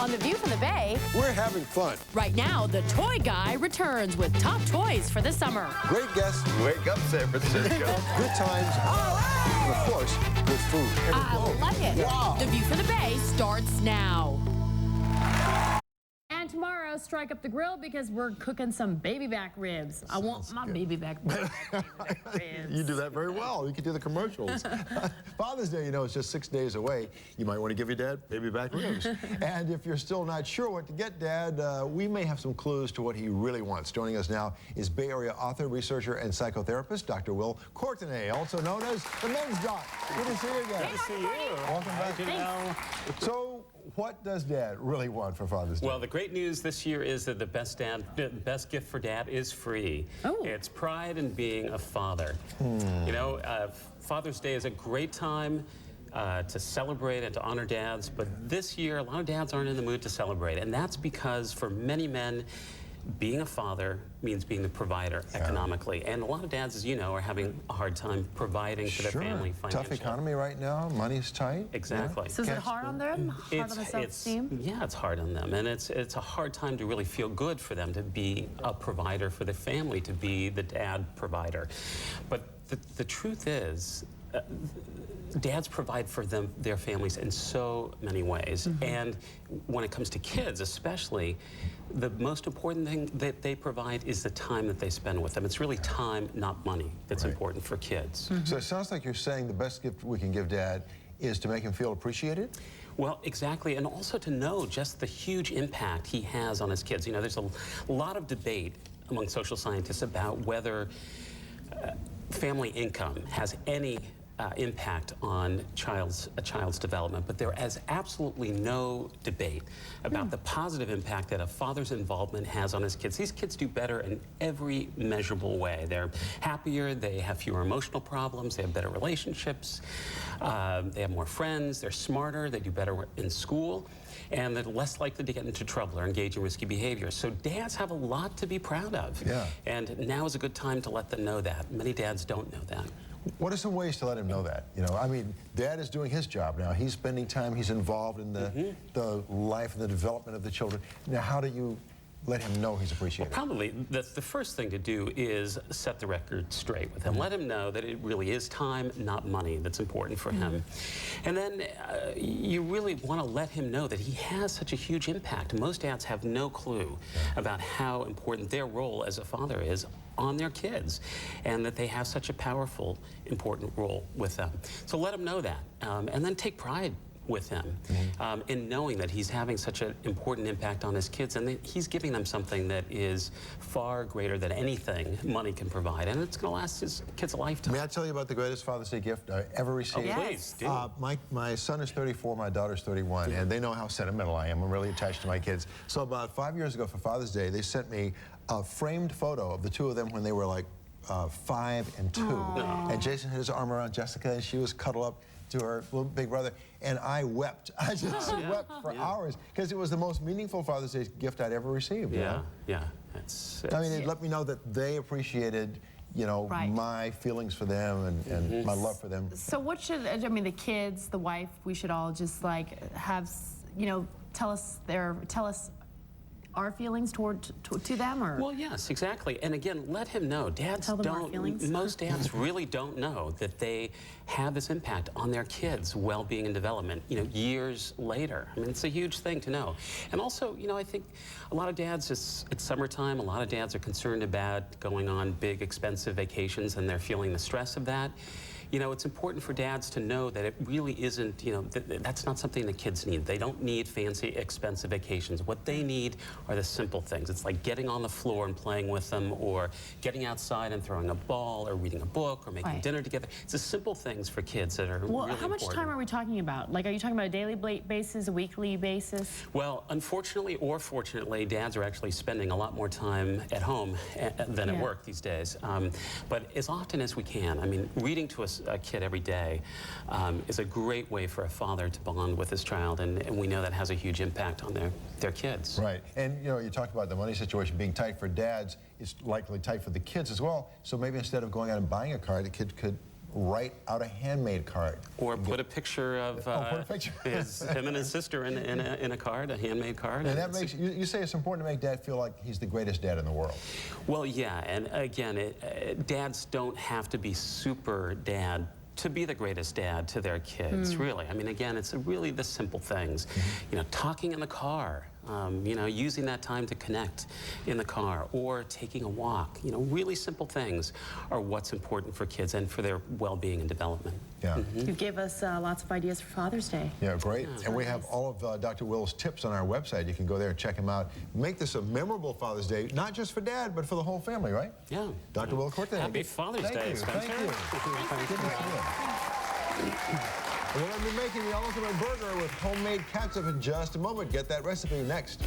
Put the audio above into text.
On The View from the Bay, we're having fun. Right now, the toy guy returns with top toys for the summer. Great guests. Wake up, San Francisco. Good times. And of course, good food. I love it. Wow. The View from the Bay starts now. And tomorrow, strike up the grill because we're cooking some baby back ribs. I want my baby back ribs. You do that very well. You can do the commercials. Father's Day, you know, is just 6 days away. You might want to give your dad baby back ribs. And if you're still not sure what to get Dad, we may have some clues to what he really wants. Joining us now is Bay Area author, researcher, and psychotherapist, Dr. Will Courtenay, also known as the Men's Doc. Good to see you again. Good to see you. Welcome back. So, what does Dad really want for Father's Day? Well, the great news this year is that the best gift for Dad is free. Oh. It's pride in being a father. You know, Father's Day is a great time to celebrate and to honor dads, but this year a lot of dads aren't in the mood to celebrate, and that's because for many men, being a father means being the provider economically. And a lot of dads, as you know, are having a hard time providing for their family financially. Tough economy right now. Money's tight. Exactly. Yeah. So is it hard on them? Hard on the self-esteem? Yeah, it's hard on them. And it's a hard time to really feel good for them to be a provider for the family, to be the dad provider. But the truth is, dads provide for their families in so many ways. And when it comes to kids especially, the most important thing that they provide is the time that they spend with them. It's really time, not money, that's important for kids. So it sounds like you're saying the best gift we can give Dad is to make him feel appreciated? Well, exactly, and also to know just the huge impact he has on his kids. You know, there's a lot of debate among social scientists about whether family income has any impact on a child's development, but there is absolutely no debate about the positive impact that a father's involvement has on his kids. These kids do better in every measurable way. They're happier, they have fewer emotional problems, they have better relationships, they have more friends, they're smarter, they do better in school, and they're less likely to get into trouble or engage in risky behavior. So dads have a lot to be proud of. Yeah. And now is a good time to let them know that. Many dads don't know that. What are some ways to let him know that? You know, I mean, Dad is doing his job now. He's spending time, he's involved in the life and the development of the children. Now, how do you let him know he's appreciated? Well, probably the first thing to do is set the record straight with him. Let him know that it really is time, not money, that's important for him. And then you really want to let him know that he has such a huge impact. Most dads have no clue about how important their role as a father is on their kids, and that they have such a powerful, important role with them. So let him know that, and then take pride with him in knowing that he's having such an important impact on his kids, and that he's giving them something that is far greater than anything money can provide, and it's going to last his kids a lifetime. May I tell you about the greatest Father's Day gift I ever received? Oh, please, do. My son is 34, my daughter's 31, and they know how sentimental I am. I'm really attached to my kids. So about 5 years ago for Father's Day, they sent me a framed photo of the two of them when they were like 5 and 2. And Jason had his arm around Jessica, and she was cuddled up to her little big brother, and I wept. I just wept for hours, because it was the most meaningful Father's Day gift I'd ever received. You know? I mean, it let me know that they appreciated, you know, my feelings for them and my love for them. So what should, I mean, the kids, the wife, we should all just like have, you know, tell us our feelings to them, or? Well, yes, exactly. And again, let him know. Dads most dads really don't know that they have this impact on their kids' well-being and development, you know, years later. I mean, it's a huge thing to know. And also, you know, I think a lot of dads, it's summertime, a lot of dads are concerned about going on big, expensive vacations, and they're feeling the stress of that. You know, it's important for dads to know that it really isn't, you know, that's not something the kids need. They don't need fancy, expensive vacations. What they need are the simple things. It's like getting on the floor and playing with them, or getting outside and throwing a ball, or reading a book, or making dinner together. It's the simple things for kids that are really important. How much time are we talking about? Like, are you talking about a daily basis, a weekly basis? Well, unfortunately or fortunately, dads are actually spending a lot more time at home than at work these days. But as often as we can, I mean, reading to a kid every day is a great way for a father to bond with his child, and we know that has a huge impact on their kids. Right, and you know, you talked about the money situation being tight for dads. It's likely tight for the kids as well. So maybe instead of going out and buying a car, the kid could write out a handmade card. Or put a picture of put a picture. him and his sister in a card, a handmade card. And that makes, you say it's important to make Dad feel like he's the greatest dad in the world. Well, yeah, and again, dads don't have to be super dad to be the greatest dad to their kids, really. I mean, again, it's really the simple things. You know, talking in the car, you know, using that time to connect in the car, or taking a walk. You know, really simple things are what's important for kids and for their well-being and development. Yeah. You gave us lots of ideas for Father's Day. Yeah, great. Yeah, and we nice. have all of Dr. Will's tips on our website. You can go there and check them out. Make this a memorable Father's Day, not just for Dad, but for the whole family, right? Yeah. Dr. Will Courtenay. Happy Father's Day, Spencer. Thank you. We're going to be making the ultimate burger with homemade catsup in just a moment. Get that recipe next.